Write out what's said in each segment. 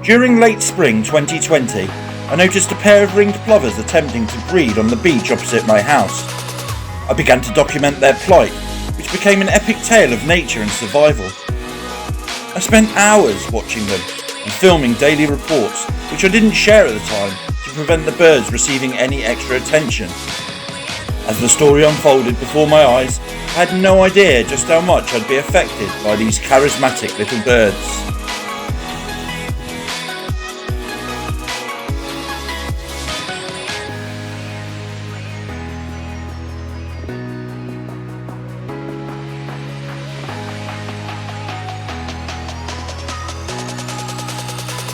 During late spring 2020, I noticed a pair of ringed plovers attempting to breed on the beach opposite my house. I began to document their plight, which became an epic tale of nature and survival. I spent hours watching them and filming daily reports, which I didn't share at the time to prevent the birds receiving any extra attention. As the story unfolded before my eyes, I had no idea just how much I'd be affected by these charismatic little birds.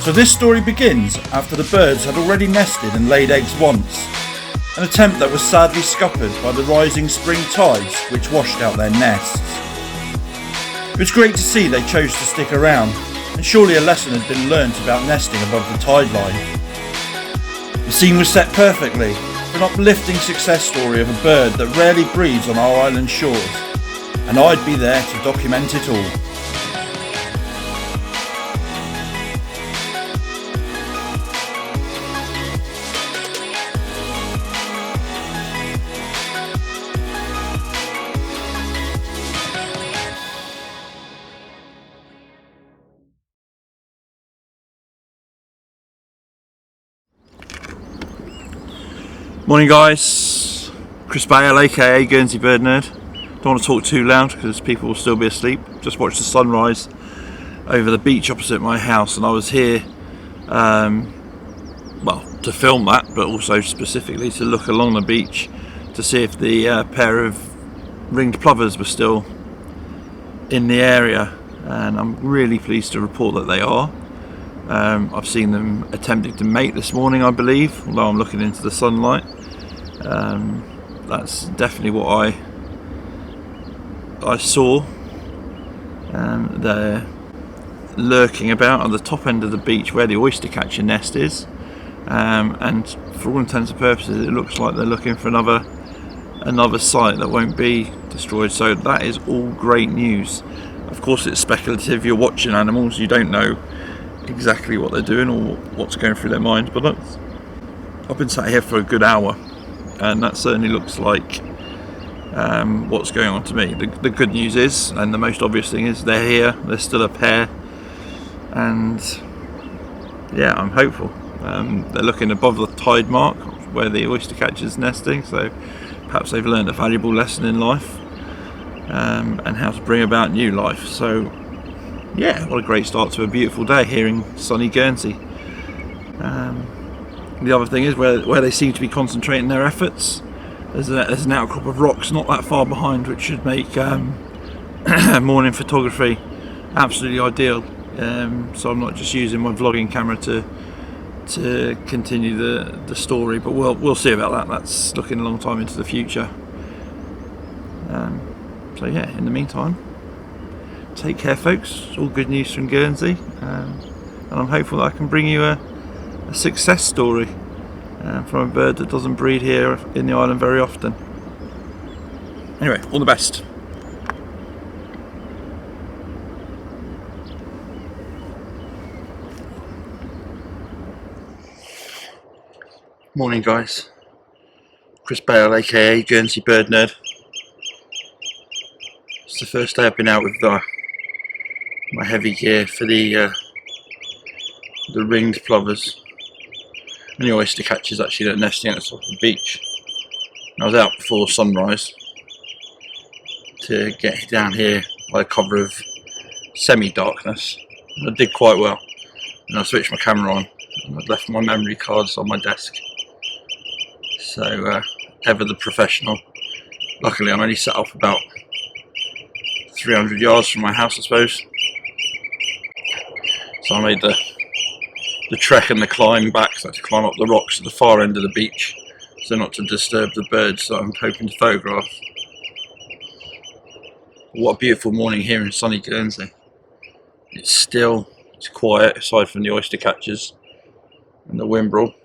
So this story begins after the birds had already nested and laid eggs once, an attempt that was sadly scuppered by the rising spring tides which washed out their nests. It was great to see they chose to stick around, and surely a lesson had been learnt about nesting above the tide line. The scene was set perfectly for an uplifting success story of a bird that rarely breeds on our island shores, and I'd be there to document it all. Morning guys, Chris Bale aka Guernsey Bird Nerd. Don't want to talk too loud because people will still be asleep. Just watched the sunrise over the beach opposite my house, and I was here well, to film that, but also specifically to look along the beach to see if the pair of ringed plovers were still in the area, and I'm really pleased to report that they are. I've seen them attempting to mate this morning, I believe, although I'm looking into the sunlight. That's definitely what I saw. They're lurking about at the top end of the beach where the oyster catcher nest is, and for all intents and purposes it looks like they're looking for another site that won't be destroyed. So that is all great news. Of course it's speculative, you're watching animals, you don't know exactly what they're doing or what's going through their mind, but I've been sat here for a good hour, and that certainly looks like what's going on to me. The good news is, and the most obvious thing is, they're here, they're still a pair, and yeah, I'm hopeful. They're looking above the tide mark where the oyster catcher's nesting, so perhaps they've learned a valuable lesson in life, and how to bring about new life. So yeah, what a great start to a beautiful day here in sunny Guernsey. The other thing is where they seem to be concentrating their efforts, there's an outcrop of rocks not that far behind, which should make morning photography absolutely ideal. So I'm not just using my vlogging camera to continue the story, but we'll see about that. That's looking a long time into the future. So yeah, in the meantime, take care folks. It's all good news from Guernsey, and I'm hopeful that I can bring you a success story from a bird that doesn't breed here in the island very often. Anyway, all the best. Morning guys, Chris Bale aka Guernsey Bird Nerd. It's the first day I've been out with my heavy gear for the ringed plovers and the oyster catchers actually that are nesting at the top of the beach. And I was out before sunrise to get down here by cover of semi-darkness, and I did quite well. And I switched my camera on and I'd left my memory cards on my desk. So ever the professional. Luckily I'm only set off about 300 yards from my house, I suppose. So I made the trek and the climb back, so I had to climb up the rocks at the far end of the beach, so not to disturb the birds that I'm hoping to photograph. What a beautiful morning here in sunny Guernsey. It's still, it's quiet aside from the oyster catchers and the whimbrel.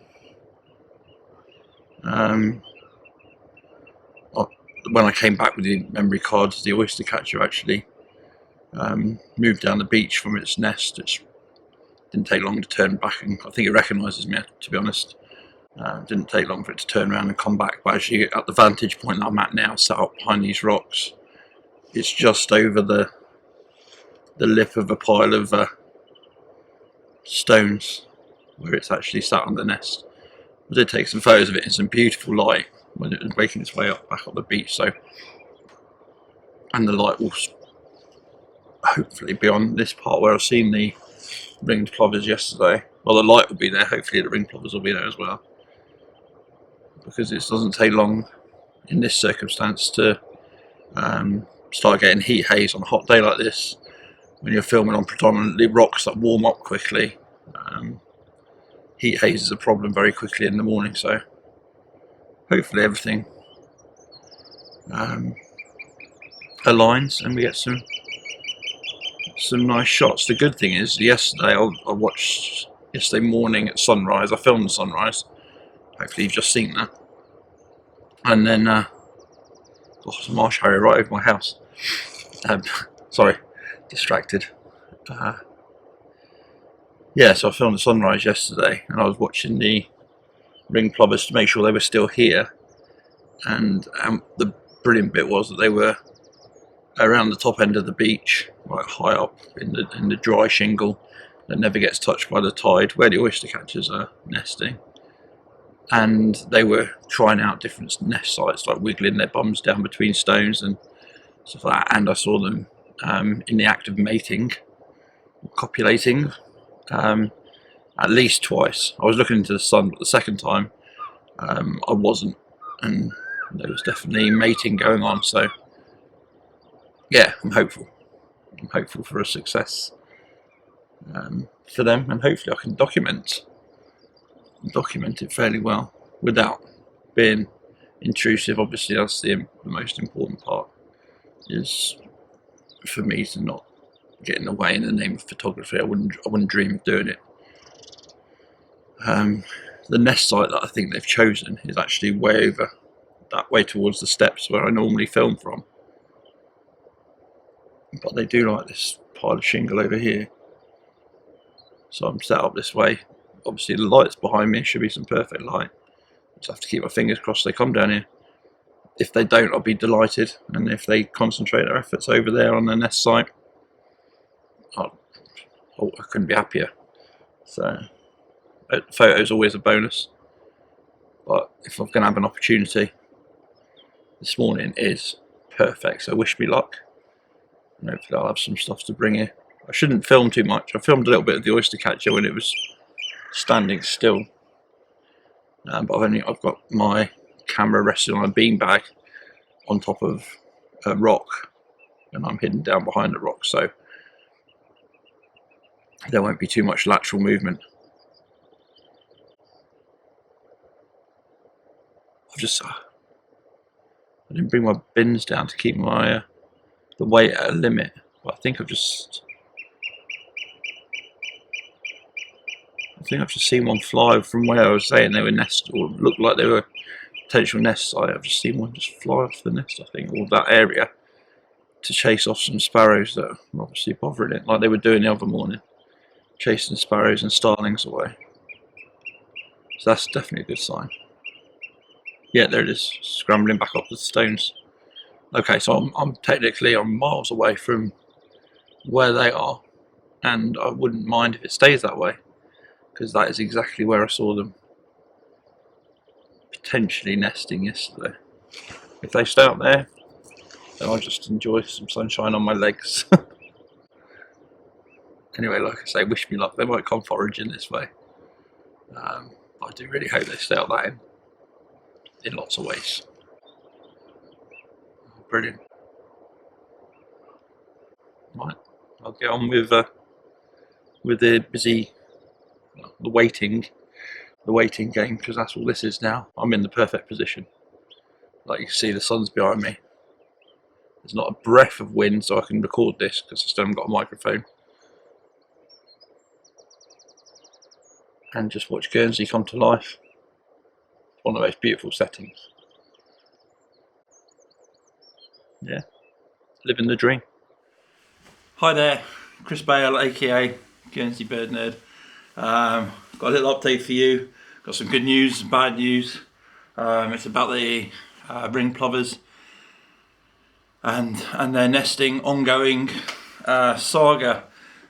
When I came back with the memory cards, the oyster catcher actually moved down the beach from its nest. It's Didn't take long to turn back, and I think it recognises me, to be honest. Didn't take long for it to turn around and come back, but actually at the vantage point that I'm at now, set up behind these rocks, it's just over the lip of a pile of stones where it's actually sat on the nest. I did take some photos of it in some beautiful light when it was making its way up back on the beach, so, and the light will hopefully be on this part where I've seen the ringed plovers yesterday. Well, the light will be there, hopefully the ringed plovers will be there as well, because it doesn't take long in this circumstance to start getting heat haze on a hot day like this, when you're filming on predominantly rocks that warm up quickly. Heat haze is a problem very quickly in the morning, so hopefully everything aligns and we get some nice shots. The good thing is, yesterday I watched yesterday morning at sunrise. I filmed the sunrise. Hopefully you've just seen that. And then there's a marsh harrier right over my house. Sorry, distracted. Yeah, so I filmed the sunrise yesterday, and I was watching the ringed plovers to make sure they were still here. And the brilliant bit was that they were around the top end of the beach, right high up in the dry shingle that never gets touched by the tide, where the oyster catchers are nesting. And they were trying out different nest sites, like wiggling their bums down between stones and stuff like that. And I saw them in the act of mating, copulating, at least twice. I was looking into the sun, but the second time I wasn't, and there was definitely mating going on. So yeah, I'm hopeful. I'm hopeful for a success for them, and hopefully I can document it fairly well without being intrusive. Obviously that's the most important part, is for me to not get in the way in the name of photography. I wouldn't dream of doing it. The nest site that I think they've chosen is actually way over that way towards the steps where I normally film from, but they do like this pile of shingle over here, so I'm set up this way. Obviously the light's behind me, should be some perfect light. Just have to keep my fingers crossed they come down here. If they don't, I'll be delighted, and if they concentrate their efforts over there on the nest site, I couldn't be happier. So photo's always a bonus, but if I'm going to have an opportunity, this morning is perfect, so wish me luck, and hopefully I'll have some stuff to bring here. I shouldn't film too much. I filmed a little bit of the oyster catcher when it was standing still, but I've got my camera resting on a beanbag on top of a rock, and I'm hidden down behind the rock, so there won't be too much lateral movement. I didn't bring my bins down to keep my the weight at a limit, but I think I've just seen one fly from where I was saying they were nest, or looked like they were potential nest site. I've just seen one just fly off the nest, I think, or that area, to chase off some sparrows that are obviously bothering it, like they were doing the other morning, chasing sparrows and starlings away. So that's definitely a good sign. Yeah, there it is, scrambling back up the stones. Okay, so I'm miles away from where they are, and I wouldn't mind if it stays that way, because that is exactly where I saw them potentially nesting yesterday. If they stay up there, then I'll just enjoy some sunshine on my legs. Anyway, like I say, wish me luck. They might come foraging this way. I do really hope they stay up that end in lots of ways. Brilliant. Right, I'll get on with the waiting game, because that's all this is now. I'm in the perfect position. Like you can see, the sun's behind me. There's not a breath of wind, so I can record this because I still haven't got a microphone. And just watch Guernsey come to life. One of the most beautiful settings. Yeah, living the dream. Hi there, Chris Bale, aka Guernsey Bird Nerd. Got a little update for you. Got some good news, some bad news. It's about the ringed plovers and their nesting ongoing saga.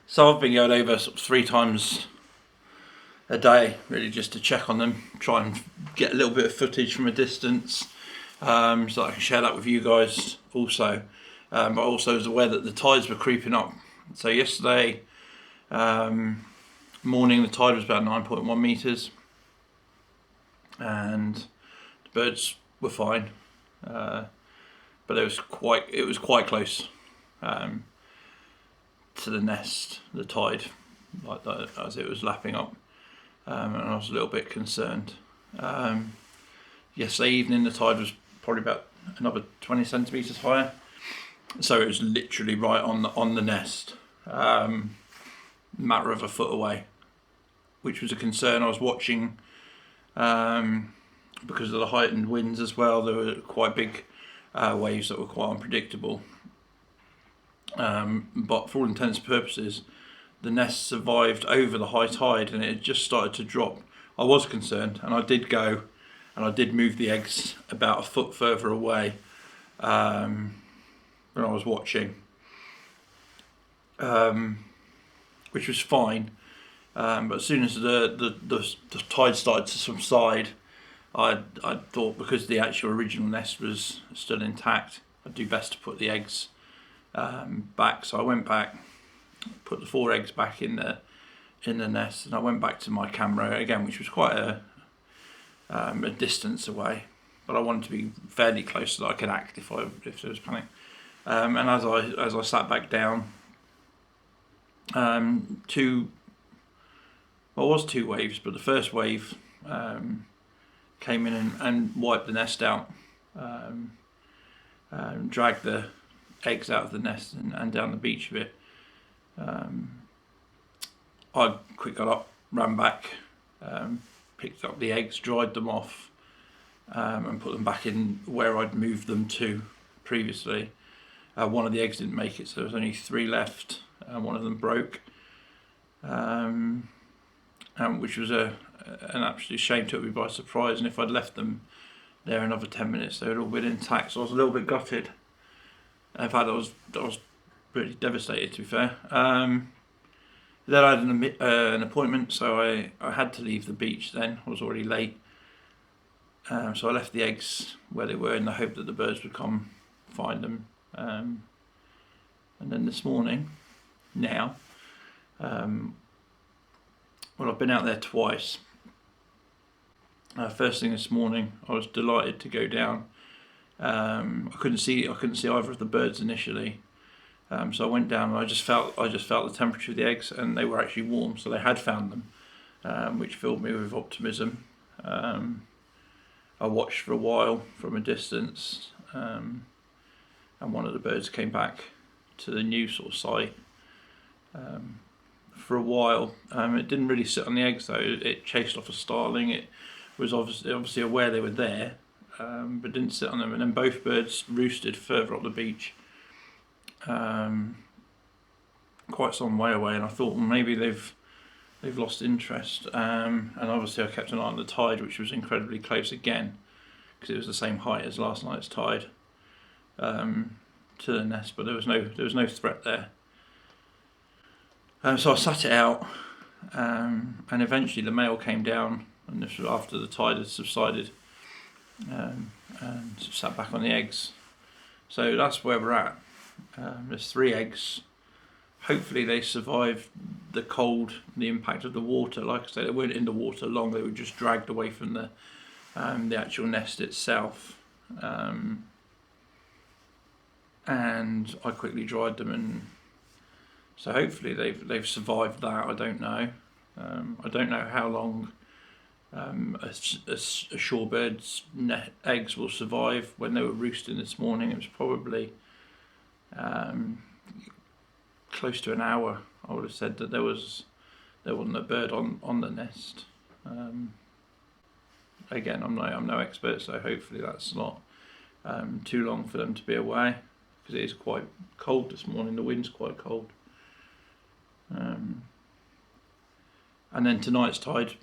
So I've been going over sort of 3 times a day, really, just to check on them, try and get a little bit of footage from a distance, so I can share that with you guys also. But I also was aware that the tides were creeping up. So yesterday morning the tide was about 9.1 meters, and the birds were fine, but it was quite close to the nest, the tide, like that, as it was lapping up, and I was a little bit concerned. Yesterday evening the tide was probably about another 20 centimeters higher, so it was literally right on the nest, matter of a foot away, which was a concern. I was watching because of the heightened winds as well. There were quite big waves that were quite unpredictable, but for all intents and purposes the nest survived over the high tide, and it had just started to drop. I was concerned, and I did go and I did move the eggs about a foot further away when I was watching, which was fine. But as soon as the tide started to subside, I thought, because the actual original nest was still intact, I'd do best to put the eggs back. So I went back, put the 4 eggs back in the nest, and I went back to my camera again, which was quite a distance away, but I wanted to be fairly close so that I could act if there was panic. And as I sat back down, two waves, but the first wave came in and wiped the nest out, dragged the eggs out of the nest and down the beach a bit. I quick got up, ran back, picked up the eggs, dried them off, and put them back in where I'd moved them to previously. One of the eggs didn't make it, so there was only 3 left, and one of them broke, which was an absolute shame. Took me by surprise, and if I'd left them there another 10 minutes, they would all been intact. So I was a little bit gutted. In fact, I was really devastated, to be fair. Then I had an appointment, so I had to leave the beach then. I was already late. So I left the eggs where they were in the hope that the birds would come find them. And then this morning, now, well, I've been out there twice. First thing this morning, I was delighted to go down. I couldn't see either of the birds initially, so I went down and I just felt the temperature of the eggs, and they were actually warm, so they had found them, which filled me with optimism. I watched for a while from a distance, and one of the birds came back to the new sort of site. For a while, it didn't really sit on the eggs though. It chased off a starling. It was obviously aware they were there, but didn't sit on them. And then both birds roosted further up the beach, quite some way away. And I thought, well, maybe they've lost interest. And obviously I kept an eye on the tide, which was incredibly close again, because it was the same height as last night's tide to the nest, but there was no threat there. So I sat it out, and eventually the male came down, and this was after the tide had subsided, and sat back on the eggs. So that's where we're at. There's 3 eggs. Hopefully they survived the cold, the impact of the water. Like I said, they weren't in the water long. They were just dragged away from the actual nest itself. And I quickly dried them, and so hopefully they've survived that. I don't know. I don't know how long a shorebird's eggs will survive. When they were roosting this morning, it was probably close to an hour. I would have said that there wasn't a bird on the nest. Again, I'm no expert, so hopefully that's not too long for them to be away, because it is quite cold this morning. The wind's quite cold. And then tonight's tide,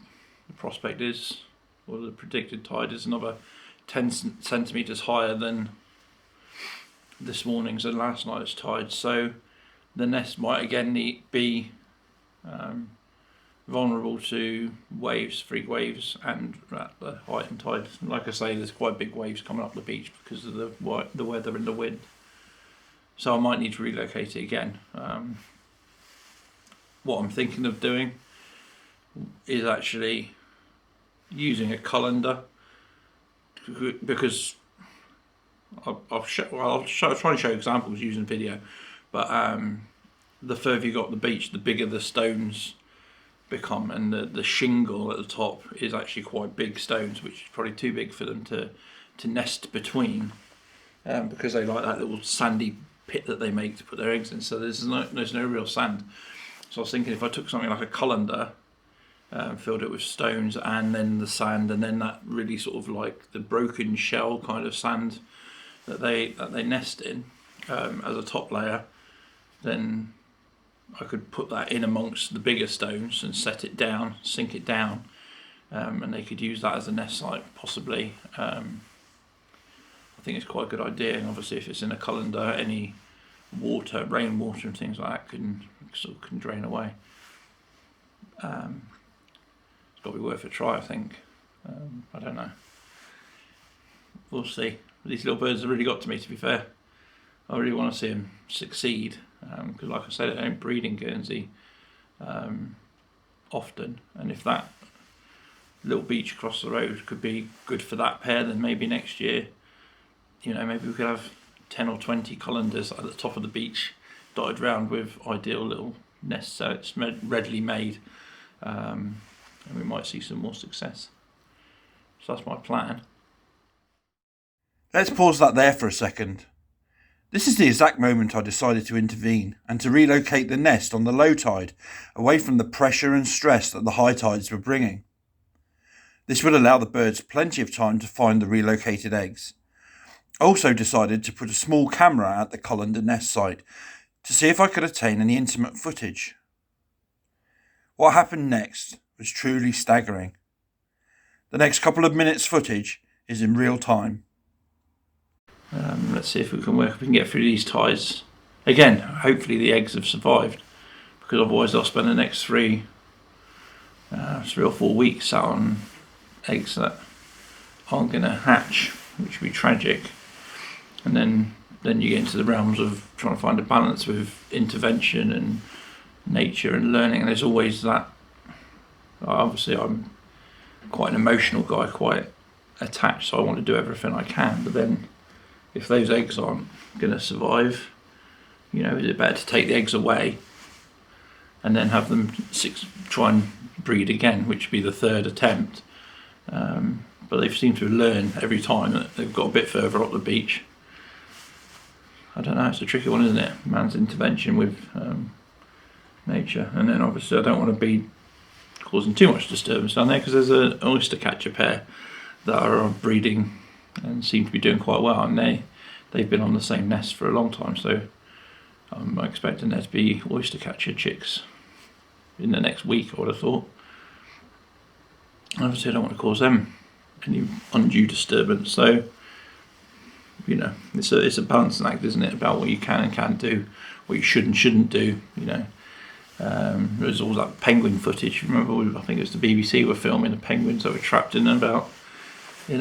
the prospect is, or the predicted tide is another 10 centimetres higher than this morning's and last night's tide. So the nest might again be vulnerable to waves, freak waves, and at the height and tide. Like I say, there's quite big waves coming up the beach because of the weather and the wind. So I might need to relocate it again. What I'm thinking of doing is actually using a colander, because I'll try and show examples using video, but the further you got the beach, the bigger the stones become, and the shingle at the top is actually quite big stones, which is probably too big for them to nest between, because they like that little sandy pit that they make to put their eggs in. So there's no real sand. So I was thinking if I took something like a colander, filled it with stones and then the sand, and then that really sort of like the broken shell kind of sand that they nest in as a top layer, then I could put that in amongst the bigger stones and set it down, sink it down, and they could use that as a nest site possibly. I think it's quite a good idea, and obviously if it's in a colander, any water, rainwater and things like that can drain away. It's got to be worth a try, I think. I don't know. We'll see. These little birds have really got to me, to be fair. I really want to see them succeed, because like I said, they don't breed in Guernsey often, and if that little beach across the road could be good for that pair, then maybe next year, maybe we could have 10 or 20 colanders at the top of the beach dotted round with ideal little nests, so it's readily made, and we might see some more success. So that's my plan. Let's pause that there for a second. This is the exact moment I decided to intervene and to relocate the nest on the low tide away from the pressure and stress that the high tides were bringing. This would allow the birds plenty of time to find the relocated eggs. I also decided to put a small camera at the colander nest site to see if I could obtain any intimate footage. What happened next was truly staggering. The next couple of minutes footage is in real time. Let's see if we can get through these tides. Again, hopefully the eggs have survived, because otherwise I'll spend the next 3 or 4 weeks out on eggs that aren't going to hatch, which would be tragic. And then you get into the realms of trying to find a balance with intervention and nature and learning, and there's always that. Obviously I'm quite an emotional guy, quite attached, so I want to do everything I can, but then if those eggs aren't going to survive, is it better to take the eggs away and then have them try and breed again, which would be the 3rd attempt, but they seem to learn every time that they've got a bit further up the beach. I don't know, it's a tricky one, isn't it? Man's intervention with nature. And then obviously I don't want to be causing too much disturbance down there, because there's an oyster catcher pair that are breeding and seem to be doing quite well, and they've been on the same nest for a long time, so I'm expecting there to be oyster catcher chicks in the next week, I would have thought. Obviously I don't want to cause them any undue disturbance, so it's a balancing act, isn't it, about what you can and can't do, what you should and shouldn't do. There's all that penguin footage. Remember, I think it was the BBC were filming the penguins that were trapped in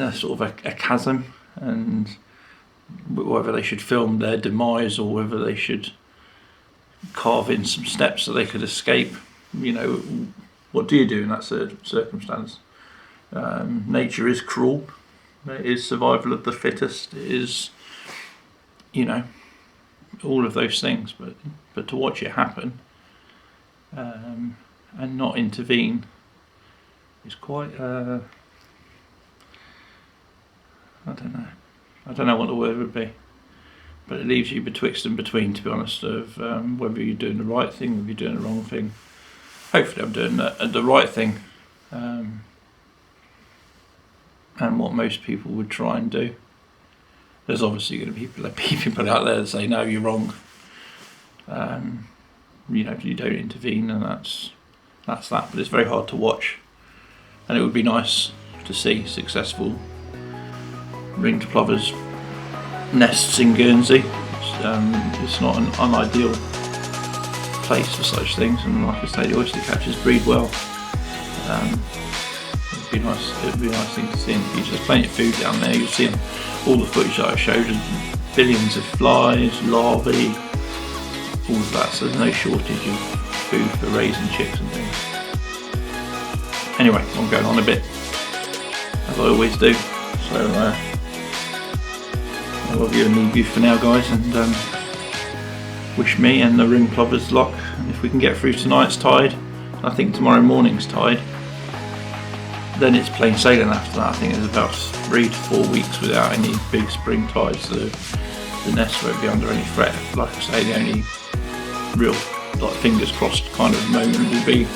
a sort of a chasm, and whether they should film their demise or whether they should carve in some steps so they could escape. What do you do in that circumstance? Nature is cruel. It is survival of the fittest. It is, all of those things. But to watch it happen and not intervene is quite. I don't know what the word would be, but it leaves you betwixt and between, to be honest, of whether you're doing the right thing, whether you're doing the wrong thing. Hopefully I'm doing the right thing, and what most people would try and do. There's obviously going to be people out there that say, no, you're wrong, you don't intervene, and that's that's that. But it's very hard to watch, and it would be nice to see successful ringed plovers nests in Guernsey. It's not an unideal place for such things, and like I say, the oyster catchers breed well. It'd be nice. It'd be a nice thing to see in the future. There's plenty of food down there. You'll see in all the footage that I showed, billions of flies, larvae, all of that. So there's no shortage of food for raising chicks and things. Anyway, I'm going on a bit, as I always do. So I love you and leave you for now, guys, and wish me and the ringed plovers luck. And if we can get through tonight's tide, I think tomorrow morning's tide, then it's plain sailing after that. I think it's about 3 to 4 weeks without any big spring tides. So the nest won't be under any threat. Like I say, the only real, like, fingers crossed kind of moment will be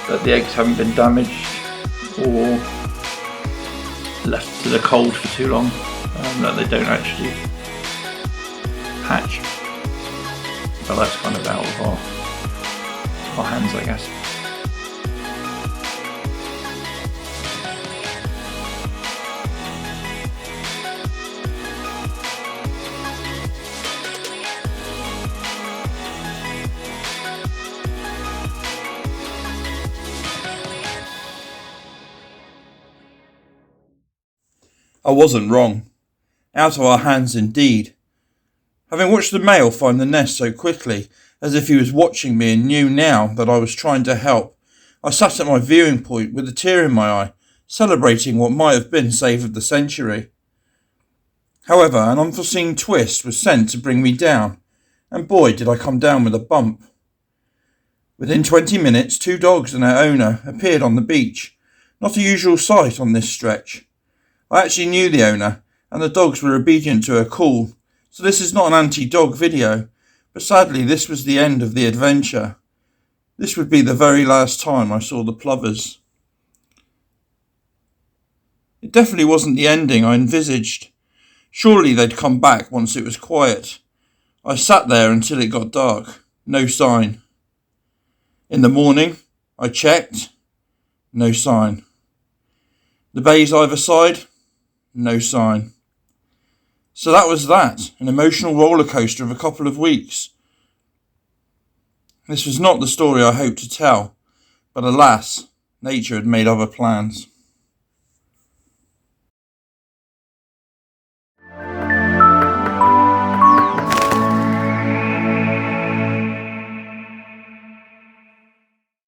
that the eggs haven't been damaged or left to the cold for too long, that they don't actually hatch. But that's kind of out of our hands, I guess. I wasn't wrong. Out of our hands indeed. Having watched the male find the nest so quickly, as if he was watching me and knew now that I was trying to help, I sat at my viewing point with a tear in my eye, celebrating what might have been save of the century. However, an unforeseen twist was sent to bring me down, and boy did I come down with a bump. Within 20 minutes, 2 dogs and their owner appeared on the beach, not a usual sight on this stretch. I actually knew the owner, and the dogs were obedient to her call, so this is not an anti-dog video, but sadly this was the end of the adventure. This would be the very last time I saw the plovers. It definitely wasn't the ending I envisaged. Surely they'd come back once it was quiet. I sat there until it got dark. No sign. In the morning, I checked. No sign. The bays either side? No sign. So that was that, an emotional roller coaster of a couple of weeks. This was not the story I hoped to tell, but alas, nature had made other plans.